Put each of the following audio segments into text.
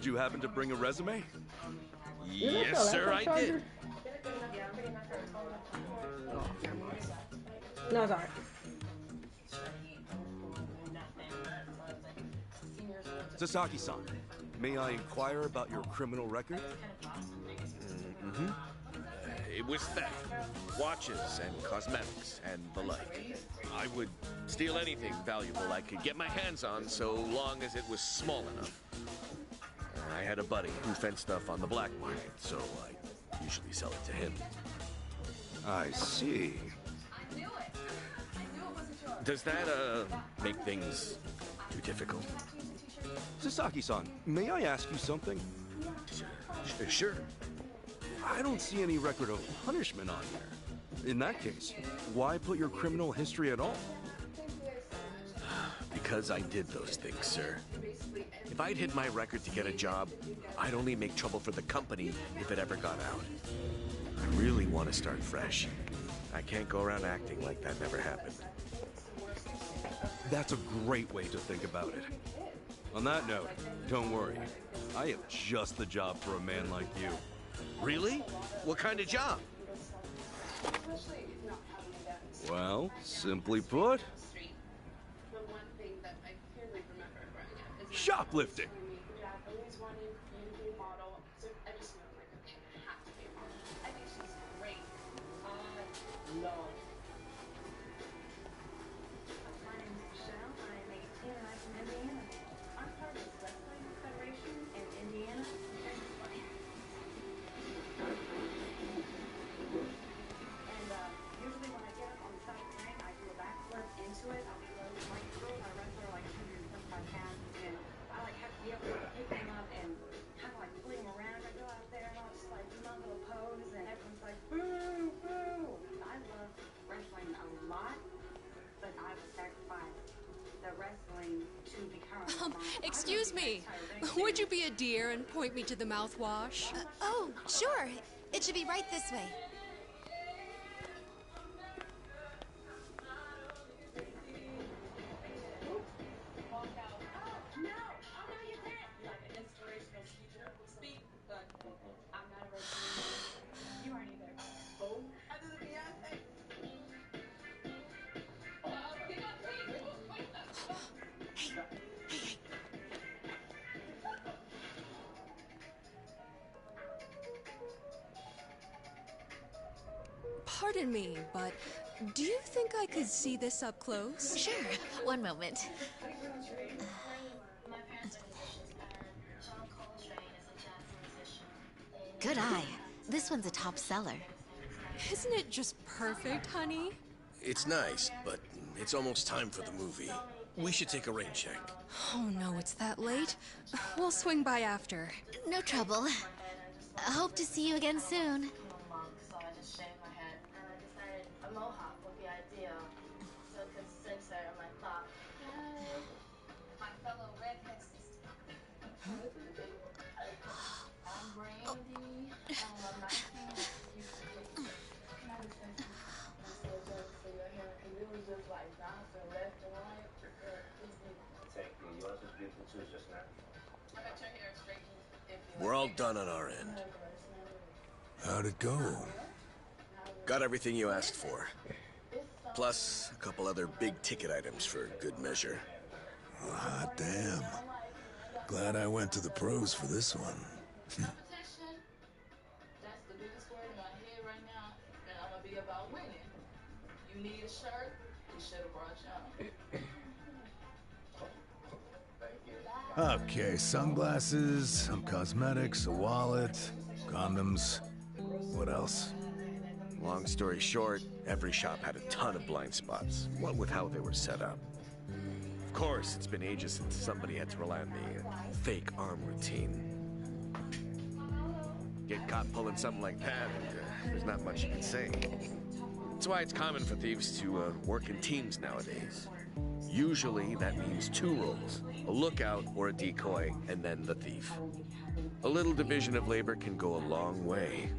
Did you happen to bring a resume? Yes, sir, I did. Oh, come on. No, it's alright. Sasaki-san, may I inquire about your criminal record? It was theft, watches and cosmetics and the like. I would steal anything valuable I could get my hands on so long as it was small enough. I had a buddy who fenced stuff on the black market, so I usually sell it to him. I see. Does that, make things too difficult? Sasaki-san, may I ask you something? Sure. I don't see any record of punishment on here. In that case, why put your criminal history at all? Because I did those things, sir. If I'd hid my record to get a job, I'd only make trouble for the company if it ever got out. I really want to start fresh. I can't go around acting like that never happened. That's a great way to think about it. On that note, don't worry. I have just the job for a man like you. Really? What kind of job? Well, simply put, shoplifting! Excuse me. Would you be a dear and point me to the mouthwash? Oh, sure. It should be right this way. Pardon me, but do you think I could see this up close? Sure. One moment. Good eye. This one's a top seller. Isn't it just perfect, honey? It's nice, but it's almost time for the movie. We should take a rain check. Oh no, it's that late. We'll swing by after. No trouble. I hope to see you again soon. So I just shaved my head and I decided a mohawk would be ideal. So it could censor my thought. My fellow redhead sister. I'm Brandy. I'm 19. Can I just say something? I'm so jealous of your hair because it was just like bouncing left and right. Thank you. Yours was beautiful too just now. I bet your hair is straight. We're all done on our end. How'd it go? Got everything you asked for. Plus, a couple other big-ticket items for good measure. Ah, damn. Glad I went to the pros for this one. Competition. That's the biggest word in my head right now. And I'm gonna be about winning. You need a shirt? We should have brought y'all. Okay, sunglasses, some cosmetics, a wallet, condoms. What else? Long story short, every shop had a ton of blind spots, what with how they were set up. Of course, it's been ages since somebody had to rely on the fake arm routine. Get caught pulling something like that, and there's not much you can say. That's why it's common for thieves to work in teams nowadays. Usually, that means two roles, a lookout or a decoy, and then the thief. A little division of labor can go a long way.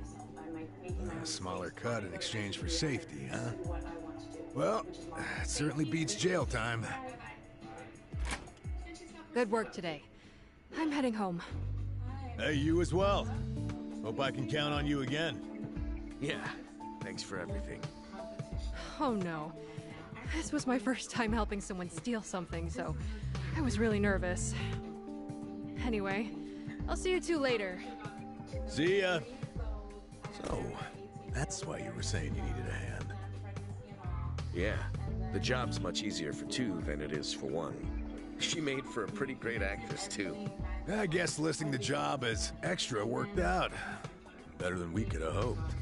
A smaller cut in exchange for safety, huh? Well, it certainly beats jail time. Good work today. I'm heading home. Hey, you as well. Hope I can count on you again. Yeah, thanks for everything. Oh no. This was my first time helping someone steal something, so I was really nervous. Anyway, I'll see you two later. See ya. So, that's why you were saying you needed a hand. Yeah, the job's much easier for two than it is for one. She made for a pretty great actress, too. I guess listing the job as extra worked out. Better than we could have hoped.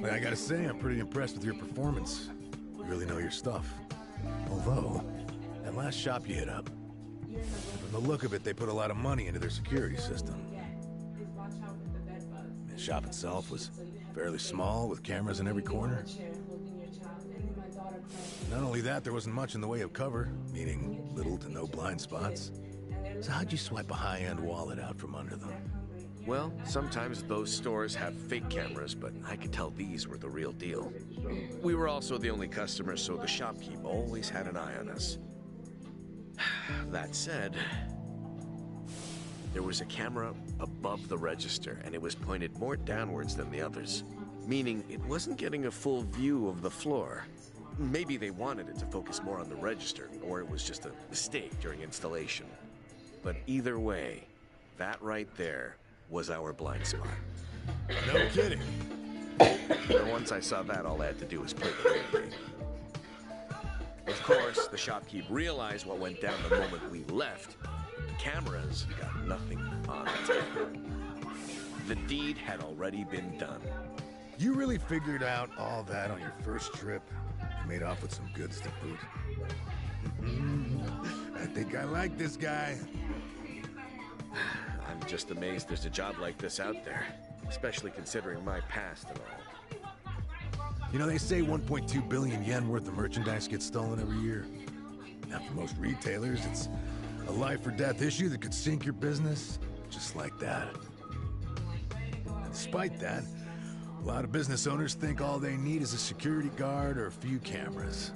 But I gotta say, I'm pretty impressed with your performance. You really know your stuff. Although, that last shop you hit up, from the look of it, they put a lot of money into their security system. The shop itself was fairly small, with cameras in every corner. Not only that, there wasn't much in the way of cover, meaning little to no blind spots. So how'd you swipe a high-end wallet out from under them? Well, sometimes those stores have fake cameras, but I could tell these were the real deal. We were also the only customers, so the shopkeep always had an eye on us. That said, there was a camera above the register, and it was pointed more downwards than the others, meaning it wasn't getting a full view of the floor. Maybe they wanted it to focus more on the register, or it was just a mistake during installation. But either way, that right there was our blind spot. No kidding. And once I saw that, all I had to do was play the real game. Of course, the shopkeep realized what went down the moment we left. The cameras got nothing on it. The deed had already been done. You really figured out all that on your first trip? You made off with some goods to boot. I think I like this guy. I'm just amazed there's a job like this out there, especially considering my past and all. You know, they say 1.2 billion yen worth of merchandise gets stolen every year. Now, for most retailers, it's a life or death issue that could sink your business, just like that. And despite that, a lot of business owners think all they need is a security guard or a few cameras.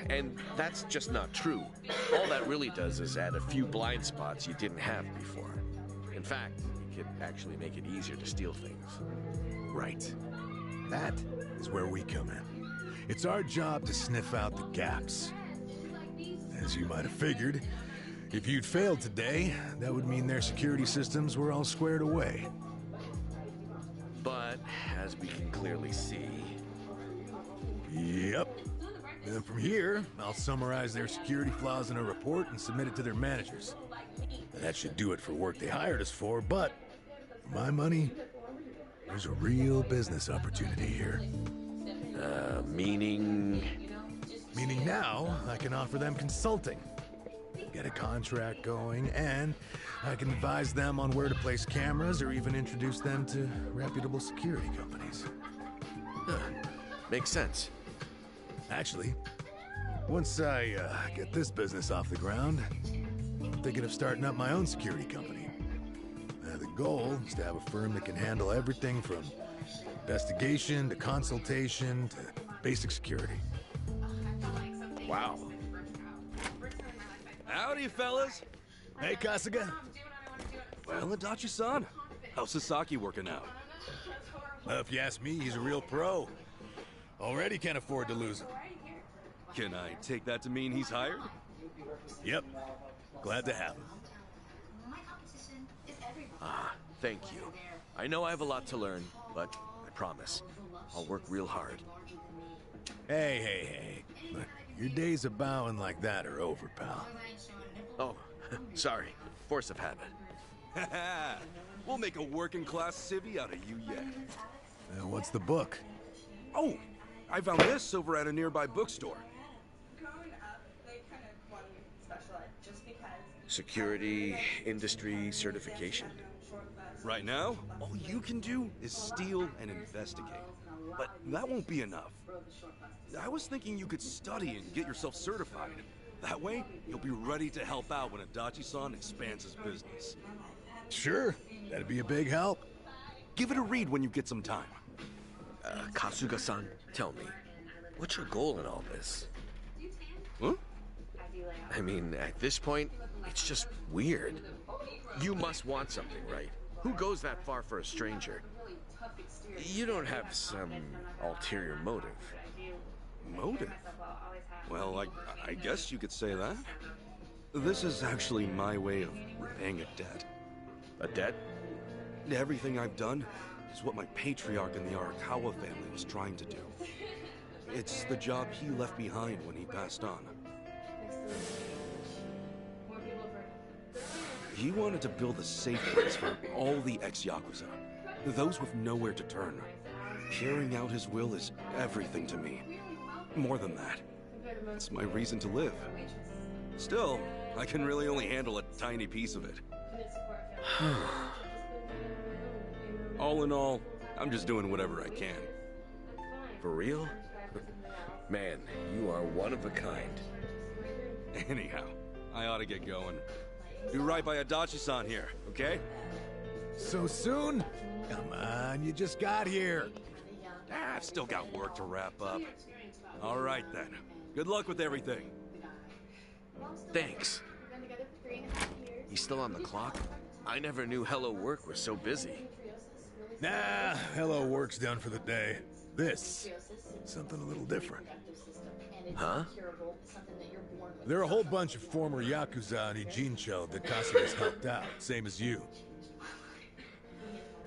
And that's just not true. All that really does is add a few blind spots you didn't have before. In fact, it could actually make it easier to steal things. Right. That is where we come in. It's our job to sniff out the gaps. As you might have figured, if you'd failed today, that would mean their security systems were all squared away. But, as we can clearly see... Yep. And from here, I'll summarize their security flaws in a report and submit it to their managers. That should do it for work they hired us for, but for my money, there's a real business opportunity here. Meaning Now, I can offer them consulting. Get a contract going, and I can advise them on where to place cameras or even introduce them to reputable security companies. Makes sense. Actually, once I get this business off the ground, I'm thinking of starting up my own security company. The goal is to have a firm that can handle everything from investigation to consultation to basic security. Wow. Howdy, fellas. Hey, Kasuga. Well, Adachi-san, how's Sasaki working out? If you ask me, he's a real pro. Already can't afford to lose him. Can I take that to mean he's hired? Yep. Glad to have him. Thank you. I know I have a lot to learn, but I promise, I'll work real hard. Hey. Look, your days of bowing like that are over, pal. Oh, sorry. Force of habit. Haha, we'll make a working-class civvy out of you yet. What's the book? Oh, I found this over at a nearby bookstore. Growing up, they kind of wanted me to special ed just because. Security industry certification. Right now, all you can do is steal and investigate. But that won't be enough. I was thinking you could study and get yourself certified. That way, you'll be ready to help out when Adachi-san expands his business. Sure, that'd be a big help. Give it a read when you get some time. Kasuga-san, tell me, what's your goal in all this? Huh? I mean, at this point, it's just weird. You must want something, right? Who goes that far for a stranger? You don't have some ulterior motive. Motive? Well, I guess you could say that. This is actually my way of repaying a debt. A debt? Everything I've done is what my patriarch in the Arakawa family was trying to do. It's the job he left behind when he passed on. He wanted to build a safe place for all the ex-Yakuza, those with nowhere to turn. Carrying out his will is everything to me. More than that, it's my reason to live. Still, I can really only handle a tiny piece of it. All in all, I'm just doing whatever I can. For real? Man, you are one of a kind. Anyhow, I ought to get going. Do right by Adachi-san here, okay? So soon? Come on, you just got here. I've still got work to wrap up. All right then. Good luck with everything. Thanks. He's still on the clock? I never knew Hello Work was so busy. Nah, Hello Work's done for the day. This, something a little different. Huh? There are a whole bunch of former Yakuza on Ijincho that Kasuga's helped out, same as you.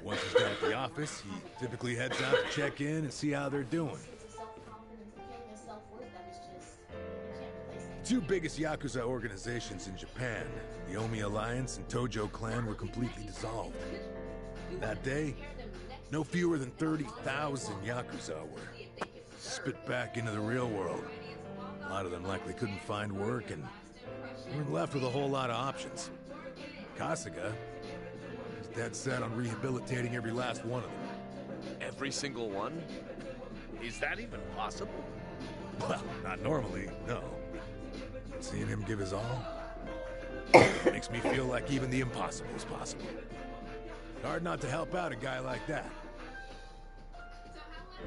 Once he's done at the office, he typically heads out to check in and see how they're doing. The two biggest Yakuza organizations in Japan, the Omi Alliance and Tojo Clan, were completely dissolved. That day, no fewer than 30,000 Yakuza were spit back into the real world. A lot of them likely couldn't find work and weren't left with a whole lot of options. Kasuga is dead set on rehabilitating every last one of them. Every single one? Is that even possible? Well, not normally, no. Seeing him give his all makes me feel like even the impossible is possible. Hard not to help out a guy like that.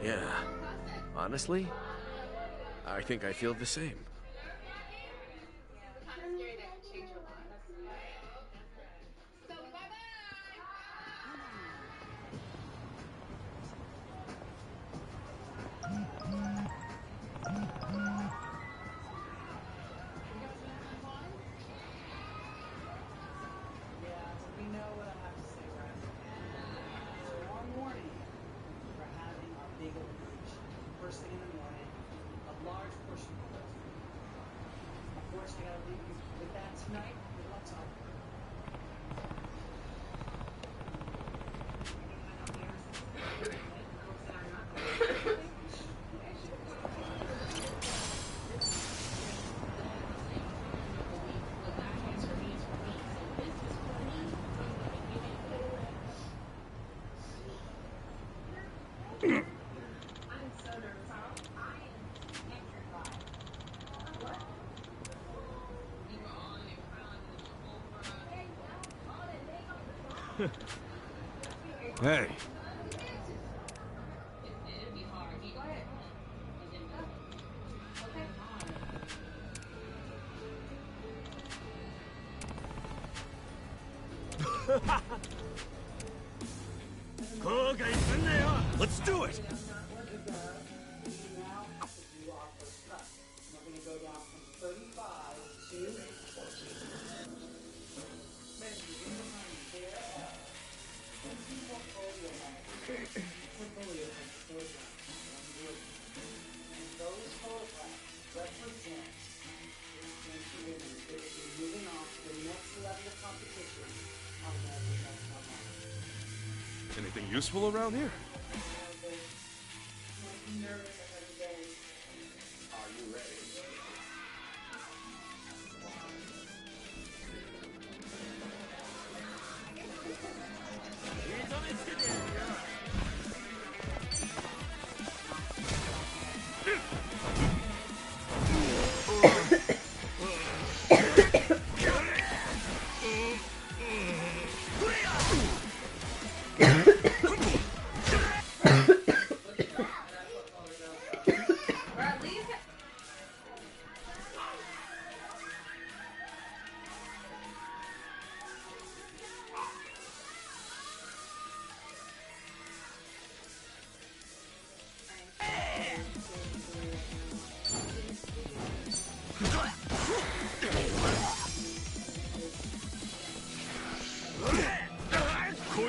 Yeah. Honestly, I think I feel the same. Hey. Let's do it! Anything useful around here?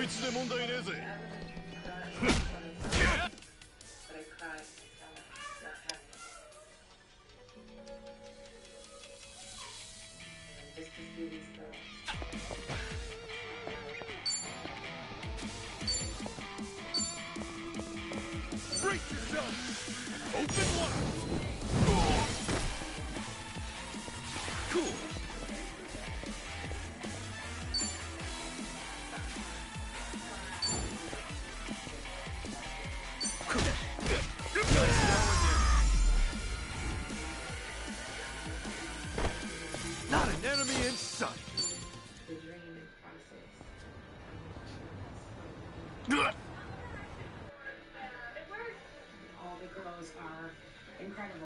いつで問題ねえぜ。 Brace yourself! Open wide! Cool. Not an enemy in sight. All the girls are incredible.